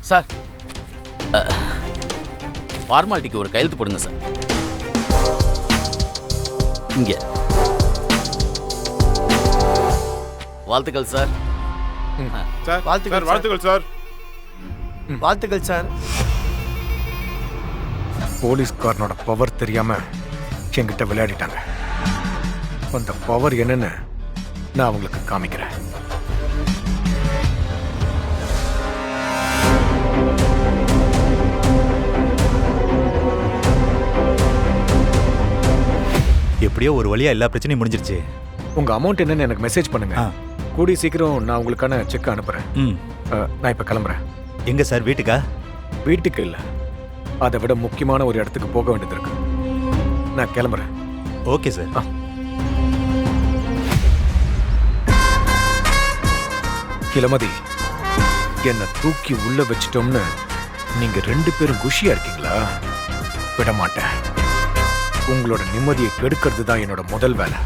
Sir, ஃபார்மாலிட்டிக்கு ஒரு கையெழுத்து போடுங்க சார். இங்க. வாழ்த்துக்கள் சார். சார் வாழ்த்துக்கள் வாழ்த்துக்கள் சார். வாழ்த்துக்கள் சார். போலீஸ்காரனோட பவர் தெரியாம என்கிட்ட விளையாடிட்டாங்க. அந்த பவர் என்னன்னு நான் அவங்களுக்கு காமிக்கிறேன். எப்படியோ ஒரு வழியா எல்லா பிரச்சனையும் முடிஞ்சிருச்சு. உங்க அமௌண்ட் என்னன்னு எனக்கு மெசேஜ் பண்ணுங்க. கூடி சீக்கிரம் நான் உங்களுக்கான செக் அனுப்புறேன். நான் இப்ப கிளம்புறேன். எங்க சார், வீட்டுக்கா? வீட்டுக்கு இல்ல, அதை விட முக்கியமான ஒரு இடத்துக்கு போக வேண்டியது இருக்கு. நான் கிளம்புறேன். Okay sir. இளமதி, என்ன தூக்கி உள்ள வச்சிட்டோம்னு நீங்க 2 பேரும் குஷியா இருக்கீங்களா? விட மாட்டேன். உங்களோட நிம்மதியை கெடுக்கிறது தான் என்னோட முதல் வேலை.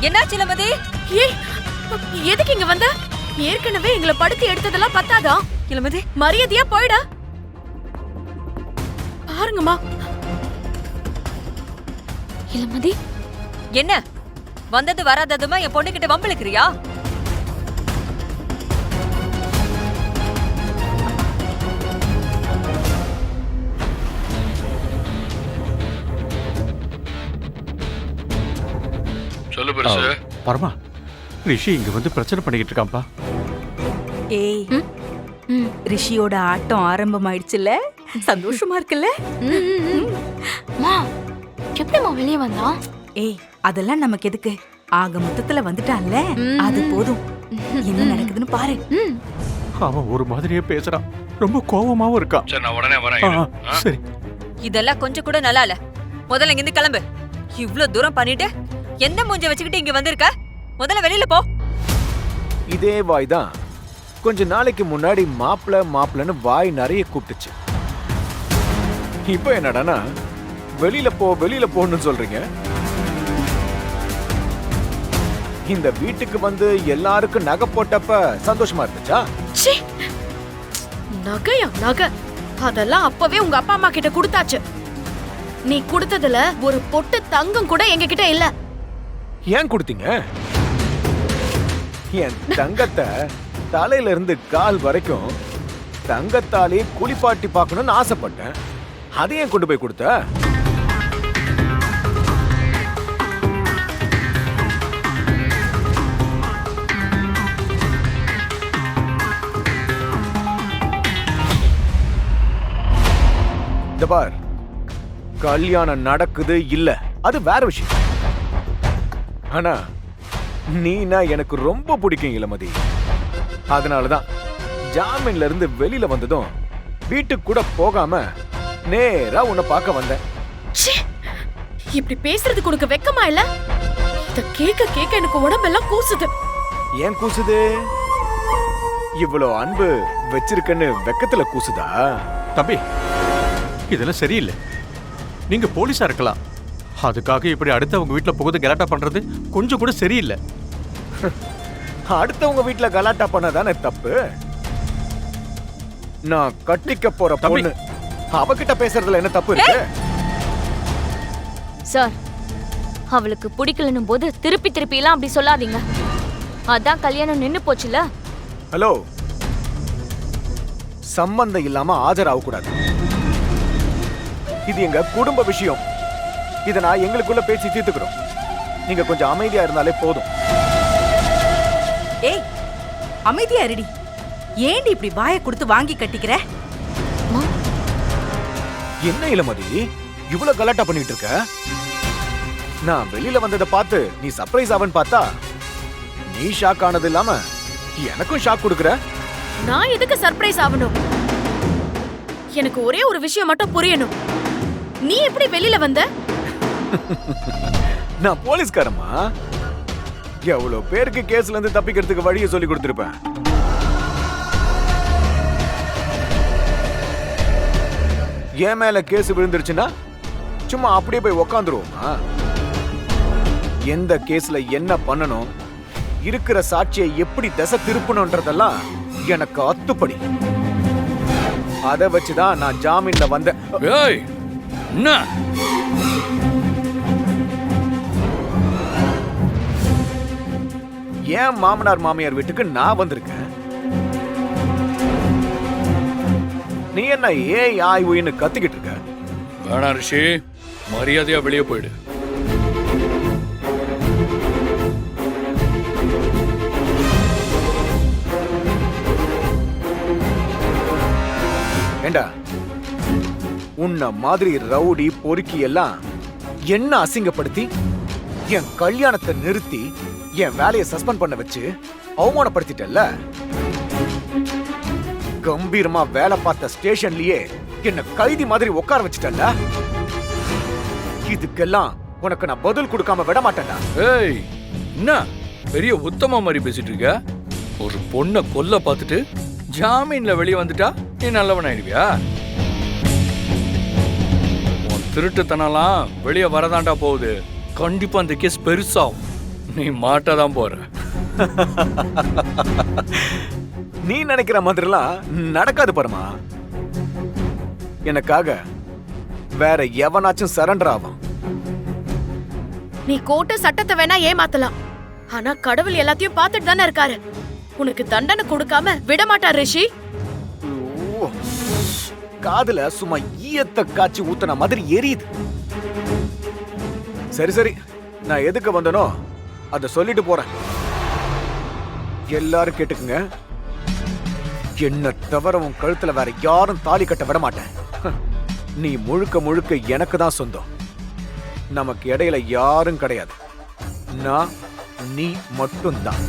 என்னாச்சு இளமதி? எதுக்கு இங்க வந்த? ஏற்கனவே எங்களை படுத்து எடுத்ததெல்லாம் பத்தாதா? இளமதி, மரியாதையா போயிடா. பாருங்கம்மா. இளமதி, என்ன வந்தது வராததுமா என் பொண்ணு கிட்ட வம்பிழுக்கிறியா? சொல்லு பெருசு. பரமா, ரிஷி இங்க வந்து பிரச்சனை பண்ணிக்கிட்டு இருக்கான்ப்பா. ஏய், ரிஷியோட ஆட்டம் ஆரம்பமாயிடுச்சுல்ல? சந்தோஷமா இருக்குல்ல? எப்படிமா வெளியே வந்தா? ஏய், அதெல்லாம் நமக்கு எதுக்கு? ஆக மொத்தத்துல வந்துட்டான்ல, அது போதும். என்ன நடக்குதுன்னு பாரு. அவன் ஒரு மாதிரியே பேசுறான், ரொம்ப கோவமாவும் இருக்கான். சரி, நான் உடனே வரேன். சரி. இதெல்லாம் கொஞ்சம் கூட நல்லா இல்ல. முதல்ல இங்கிருந்து கிளம்பு. இவ்ளோ தூரம் பண்ணிட்டு எந்த மூஞ்ச வச்சுக்கிட்டு இங்க வந்திருக்க? முதல்ல வெளியில போ. இதே வாய் தான் கொஞ்ச நாளைக்கு முன்னாடி மாப்பிளன்னு வாய் நிறைய கூப்பிட்டுச்சு. இப்ப என்னடானா வெளியில போன்னு சொல்றீங்க. இந்த வீட்டுக்கு வந்து எல்லாருக்கும் நகை போட்டப்ப சந்தோஷமா இருந்துச்சா? நகையா? நகை அதெல்லாம் அப்பவே உங்க அப்பா அம்மா கிட்ட கொடுத்தாச்சு. நீ கொடுத்ததுல ஒரு பொட்டு தங்கம் கூட எங்க கிட்ட இல்ல. ஏன் கொடுத்தீங்க? என் தங்கத்தை தலையில இருந்து கால் வரைக்கும் தங்கத்தாலே குளிப்பாட்டி பார்க்கணும்னு ஆசைப்பட்டேன். அதையும் கொண்டு போய் கொடுத்த? இந்த பார், கல்யாணம் நடக்குது இல்ல அது வேற விஷயம். ஆனா நீனா எனக்கு ரொம்ப பிடிக்கும் இளமதி. அதனாலதான் ஜாமீன்ல இருந்து வெளியில வந்ததும் வீட்டுக்கு கூட போகாம நேரா உன்னை பார்க்க வந்தேன். இப்படி பேசுறதுக்கு உனக்கு வெக்கமா இல்ல? இத கேட்க எனக்கு உடம்பெல்லாம் கூசுது. ஏன் கூசுது? இவ்வளோ அன்பு வச்சிருக்கன்னு வெக்கத்துல கூசுதா? தம்பி, இதெல்லாம் சரியில்லை. நீங்க போலீஸா இருக்கலாம், அதுக்காக இப்படி அடுத்தவங்க வீட்டுல புகுந்து கலாட்டா பண்றது கொஞ்சம் கூட சரியில்லை. அடுத்தவங்க வீட்டுல கலாட்டா பண்ணதானே தப்பு. நான் கட்டிக்க போற பொண்ணு அவகிட்ட பேசுறதுல என்ன தப்பு இருக்கு? சார், அவளுக்கு பிடிக்கலன்னும் போது திருப்பி எல்லாம் அப்படி சொல்லாதீங்க. அதான் கல்யாணம் நின்னு போச்சுல. ஹலோ, சம்பந்தம் இல்லாம ஆஜராக கூடாது. இது எங்க குடும்ப விஷயம். இத நான் எங்களுக்குள்ள பேசி தீர்த்துக்கிறோம். நீங்க கொஞ்சம் அமைதியா இருந்தாலே போதும். ஏய், அமைதியா இருடி. ஏண்டி இப்படி வாயை கொடுத்து வாங்கி கட்டிக்கிற? என்ன இளமதி, இவ்வளவு கலாட்டா பண்ணிட்டு இருக்க? நான் வெளியில வந்ததை பார்த்து நீ சர்ப்ரைஸ் ஆவன்னு பார்த்தா நீ ஷாக் ஆனது இல்லாம எனக்கும் ஷாக் கொடுக்குற. நான் எதுக்கு சர்ப்ரைஸ் ஆகணும்? எனக்கு ஒரே ஒரு விஷயம் மட்டும் புரியணும். நீ எப்படி வெளியில வந்த? நான் போலீஸ்காரமா? எவ்வளவு பேருக்கு கேஸ்ல இருந்து தப்பிக்கிறதுக்கு வழியை சொல்லி கொடுத்திருப்பேன். என் மேல கேஸ் விழுந்துருச்சுன்னா சும்மா அப்படியே போய் உக்காந்துருவோமா? எந்த கேஸ்ல என்ன பண்ணணும், இருக்கிற சாட்சியை எப்படி திசை திருப்பணும்ன்றதெல்லாம் எனக்கு அத்துப்படி. அதை வச்சுதான் நான் ஜாமீன்ல வந்தேன். ஏய் என்ன ஏன் மாமனார் மாமியார் வீட்டுக்கு நான் வந்திருக்கேன். நீ என்ன ஏய் ஆய் ஊயின்னு கத்திக்கிட்டு இருக்க? வேணாம் ரிஷி, மரியாதையா வெளியே போயிடு. ஏண்டா, உன்ன மாதிரி ரவுடி பொறுக்கி எல்லாம் என்ன அசிங்கப்படுத்தி என் கல்யாணத்தை நிறுத்தி என் வேலையை சஸ்பெண்ட் பண்ண வச்சு அவமானப்படுத்திட்டல்ல. கம்பீரமா வேலை பார்த்த ஸ்டேஷன்லயே என்ன கைதி மாதிரி உட்கார வச்சுட்டல்ல. இதுக்கெல்லாம் உனக்கு நான் பதில் கொடுக்காம விட மாட்டேன்டா. ஏய் என்ன பெரிய உத்தம மாதிரி பேசிட்டு இருக்க? ஒரு பொண்ணை கொல்ல பார்த்துட்டு ஜாமீன்ல வெளியே வந்துட்டா நீ நல்லவன் ஆயிடுவியா? உன் திருட்டுத்தனலாம் வெளியே வரதாண்டா போகுது. கண்டிப்பா அந்த கேஸ் பெருசாகும். நீ மாட்டதான் போற. நீ நினைக்கிற மாதிரிலாம் நடக்காது பரமா. எனக்காக வேற எவனாச்சும் சரண்டர் ஆவான். நீ கோர்ட்டு சட்டத்தை வேணா ஏமாத்தலாம், ஆனா கடவுள் எல்லாத்தையும் பார்த்துட்டு தானே இருக்காரு. உனக்கு தண்டனை கொடுக்காம விட மாட்டார் ரிஷி. ஓ, காதுல சும்மா ஈயத்த காய்ச்சி ஊத்துன மாதிரி எரியுது. சரி சரி, நான் எதுக்கு வந்தனோ அத சொல்லிட்டு போறேன். எல்லாரும் கேட்டுக்குங்க, என்ன தவிர உன் கழுத்துல வேற யாரும் தாலி கட்ட விட மாட்டேன். நீ முழுக்க முழுக்க எனக்கு தான் சொந்தம். நமக்கு இடையில யாரும் கிடையாது. நான் நீ மட்டும்தான்.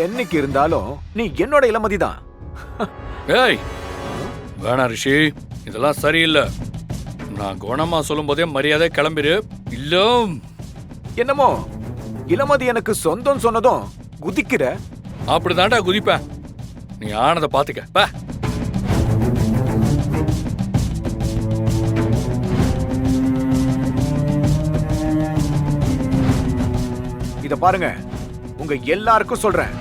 என்னைக்கு இருந்தாலும் நீ என்னோட இளமதி தான். ஏய் வேணாம் ரிஷி, இதெல்லாம் சரியில்லை. நான் குணமா சொல்லும் போதே மரியாதை கிளம்பிடு. இல்ல என்னமோ இளமதி எனக்கு சொந்தம் சொன்னதும் குதிக்கிற. அப்படிதான்டா குதிப்பேன். நீ ஆனதை பாத்துக்க. பா. இத பாருங்க, உங்க எல்லாருக்கும் சொல்றேன்,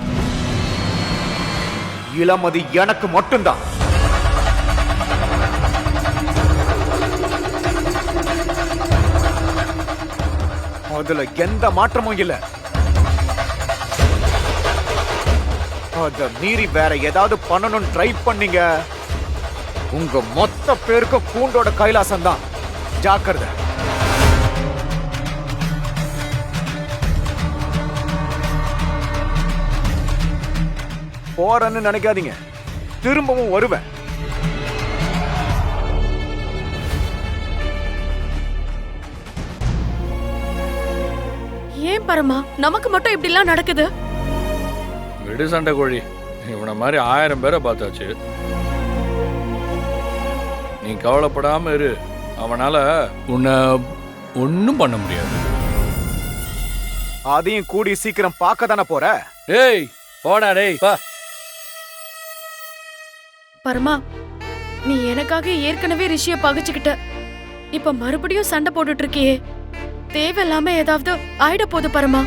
இளமதி எனக்கு மட்டும்தான். அதுல எந்த மாற்றமும் இல்ல. அத மீறி வேற ஏதாவது பண்ணணும்னு ட்ரை பண்ணீங்க, உங்க மொத்த பேருக்கு கூண்டோட கைலாசம் தான். ஜாக்கிரதை. போறேன்னு நினைக்காதீங்க, திரும்பவும் வருவேன். ஏன் பரமா நமக்கு மட்டும் இப்படி எல்லாம் நடக்குது? விடு சண்டை கோழி, இவனை மாதிரி 1000 பேரை பார்த்தாச்சு. நீ கவலைப்படாம இரு. அவனால உன்னை ஒன்னும் பண்ண முடியாது. அதையும் கூடி சீக்கிரம் பார்க்க தானே போற. டேய் போடா டேய் வா. பரமா, நீ எனக்காக ஏற்கனவே ரிஷிய பகைச்சுக்கிட்ட. இப்ப மறுபடியும் சண்டை போட்டுட்டு இருக்கியே, தேவையில்லாம ஏதாவது ஆயிட போகுது பரமா.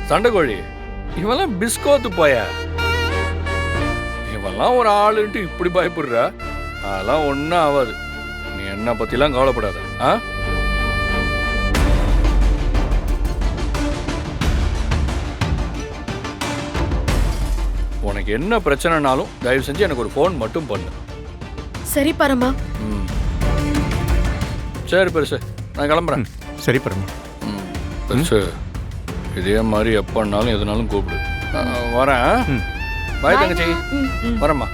சண்டை கோழி, இவெல்லாம் பிஸ்கோத்து போய. இவெல்லாம் ஒரு ஆளுன்ட்டு இப்படி பயப்படுற? அதெல்லாம் ஒன்னும் ஆகாது. நீ என்ன பத்திலாம் கவலைப்படாத. ஆ உனக்கு என்ன பிரச்சனைனாலும் தயவு செஞ்சு எனக்கு ஒரு ஃபோன் மட்டும் பண்ணு. சரி பரமா. சரி பெருசு, நான் கிளம்புறேன். சரி பரமா. பெருசு, இதே மாதிரி எப்பன்னாலும் எதுனாலும் கூப்பிடு. வரேன். பாய் தங்கச்சி. வரேம்மா.